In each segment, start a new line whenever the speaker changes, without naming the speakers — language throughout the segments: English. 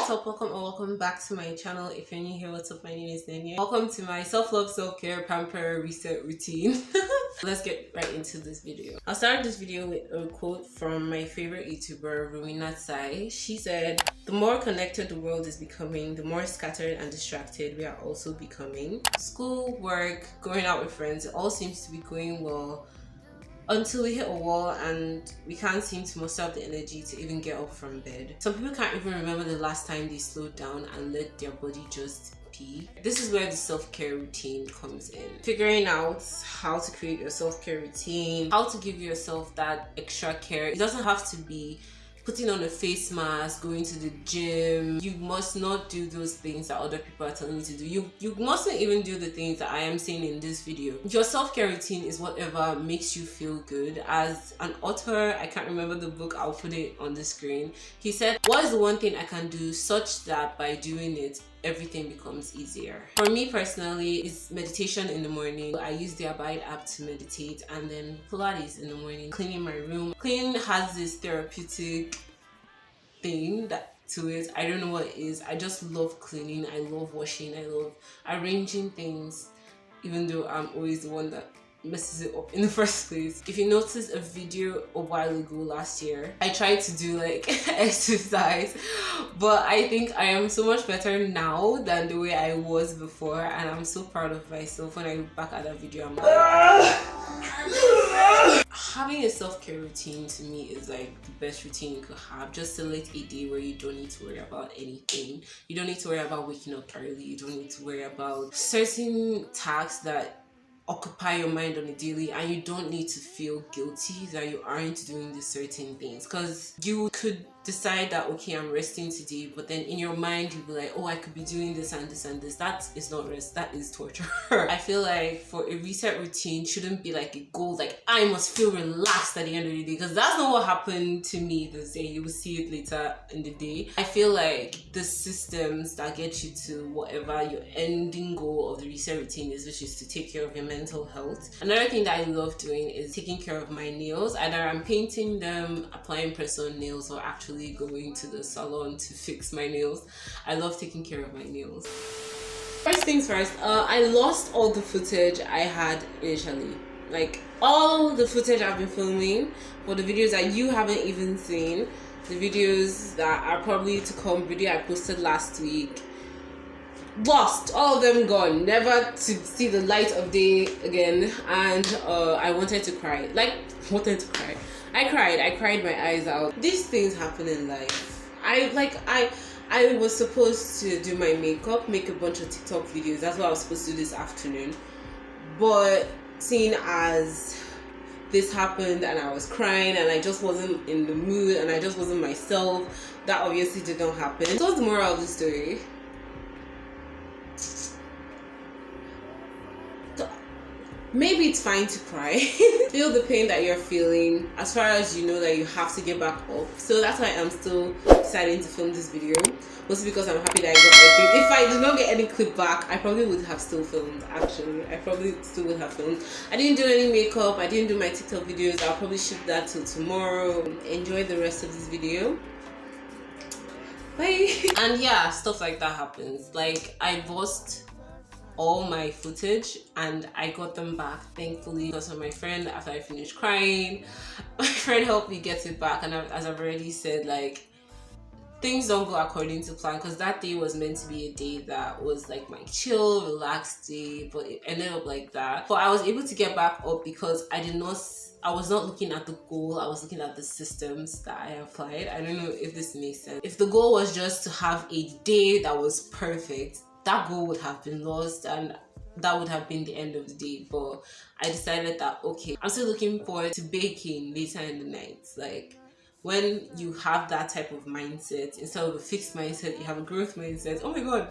What's up, welcome or welcome back to my channel. If you're new here, what's up, my name is Nanya. Welcome to my self-love, self-care, pamper, reset routine. Let's get right into this video. I'll start this video with a quote from my favorite YouTuber, Rumina Tsai. She said, "The more connected the world is becoming, the more scattered and distracted we are also becoming. School, work, going out with friends, it all seems to be going well until we hit a wall and we can't seem to muster up the energy to even get up from bed. Some people can't even remember the last time they slowed down and let their body just be." This is where the self-care routine comes in. Figuring out how to create your self-care routine, how to give yourself that extra care. It doesn't have to be putting on a face mask, going to the gym. You must not do those things that other people are telling you to do. You mustn't even do the things that I am saying in this video. Your self-care routine is whatever makes you feel good. As an author, I can't remember the book, I'll put it on the screen. He said, "What is the one thing I can do such that by doing it, everything becomes easier?" For me personally, it's meditation in the morning. I use the Abide app to meditate, and then Pilates in the morning. Cleaning my room. Cleaning has this therapeutic thing to it. I don't know what it is. I just love cleaning. I love washing. I love arranging things, even though I'm always the one that messes it up in the first place. If you noticed a video a while ago last year, I tried to do like exercise, but I think I am so much better now than the way I was before, and I'm so proud of myself. When I look back at that video, I'm like, having a self-care routine to me is like the best routine you could have. Just select a day where you don't need to worry about anything. You don't need to worry about waking up early. You don't need to worry about certain tasks that occupy your mind on a daily, and you don't need to feel guilty that you aren't doing these certain things, because you could decide that, okay, I'm resting today, but then in your mind you'll be like, oh, I could be doing this and this and this. That is not rest, that is torture. I feel like for a reset routine shouldn't be like a goal, like I must feel relaxed at the end of the day, because that's not what happened to me this day. You will see it later in the day. I feel like the systems that get you to whatever your ending goal of the reset routine is, which is to take care of your mental health. Another thing that I love doing is taking care of my nails. Either I'm painting them, applying press-on nails, or actually going to the salon to fix my nails. I love taking care of my nails. First things first, I lost all the footage I had initially. Like all the footage I've been filming for the videos that you haven't even seen, the videos that are probably to come, video I posted last week. Lost, all of them gone, never to see the light of day again. And I wanted to cry. I cried my eyes out. These things happen in life. I was supposed to do my makeup, make a bunch of TikTok videos. That's what I was supposed to do this afternoon. But seeing as this happened and I was crying and I just wasn't in the mood and I just wasn't myself, that obviously did not happen. So what's the moral of the story? Maybe it's fine to cry. Feel the pain that you're feeling, as far as you know that you have to get back up. So that's why I'm still deciding to film this video. Mostly because I'm happy that I got everything. If I did not get any clip back, I probably would have still filmed. Actually, I probably still would have filmed. I didn't do any makeup. I didn't do my TikTok videos. I'll probably shoot that till tomorrow. Enjoy the rest of this video. Bye. And yeah, stuff like that happens. Like I lost all my footage and I got them back, thankfully, because of my friend. After I finished crying, my friend helped me get it back. And as I've already said, like, things don't go according to plan, because that day was meant to be a day that was like my chill, relaxed day, but it ended up like that. But I was able to get back up because I was not looking at the goal, I was looking at the systems that I applied. I don't know if this makes sense. If the goal was just to have a day that was perfect, that goal would have been lost and that would have been the end of the day. But I decided that, okay, I'm still looking forward to baking later in the night. Like, when you have that type of mindset, instead of a fixed mindset, you have a growth mindset. Oh my god,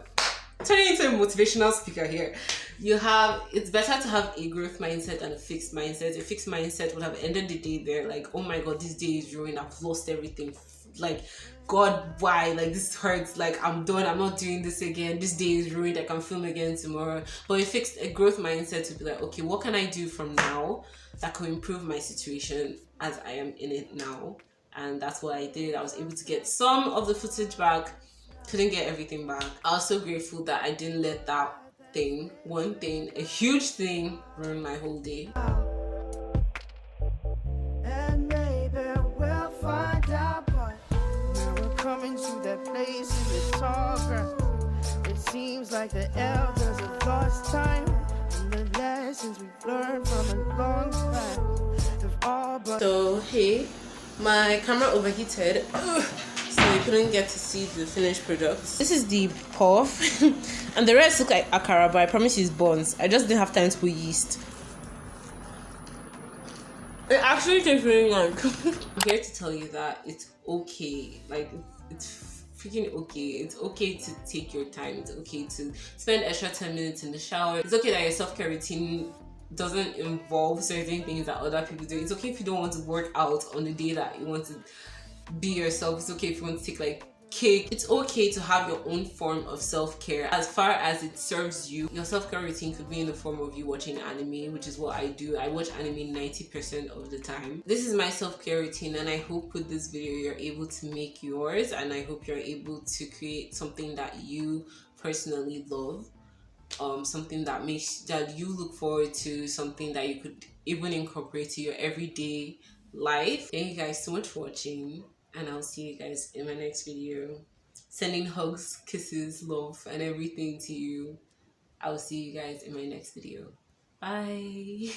turning into a motivational speaker here. It's better to have a growth mindset than a fixed mindset. A fixed mindset would have ended the day there, like, oh my god, this day is ruined, I've lost everything. Like, God, why? Like, this hurts. Like, I'm done. I'm not doing this again. This day is ruined. I can film again tomorrow. But a growth mindset to be like, okay, what can I do from now that could improve my situation as I am in it now? And that's what I did. I was able to get some of the footage back. couldn't get everything back. I was so grateful that I didn't let that thing, one thing, a huge thing, ruin my whole day. And maybe we'll find out, but we're coming to that place in the tall ground. It seems like the elders have lost time, and the lessons we've learned from a long time have all but. So hey, my camera overheated. So you couldn't get to see the finished product. This is the puff and the rest look like akara, but I promise it's buns. I just didn't have time to put yeast. It actually tastes really good. I'm here to tell you that it's okay. Like it's freaking okay. It's okay to take your time. It's okay to spend extra 10 minutes in the shower. It's okay that your self-care routine doesn't involve certain things that other people do. It's okay if you don't want to work out on the day that you want to be yourself. It's okay if you want to take like cake. It's okay to have your own form of self-care as far as it serves you. Your self-care routine could be in the form of you watching anime, which is what I do. I watch anime 90% of the time. This is my self-care routine, and I hope with this video you're able to make yours, and I hope you're able to create something that you personally love, something that you look forward to, something that you could even incorporate to your everyday life. Thank you guys so much for watching, and I'll see you guys in my next video. Sending hugs, kisses, love, and everything to you. I'll see you guys in my next video. Bye.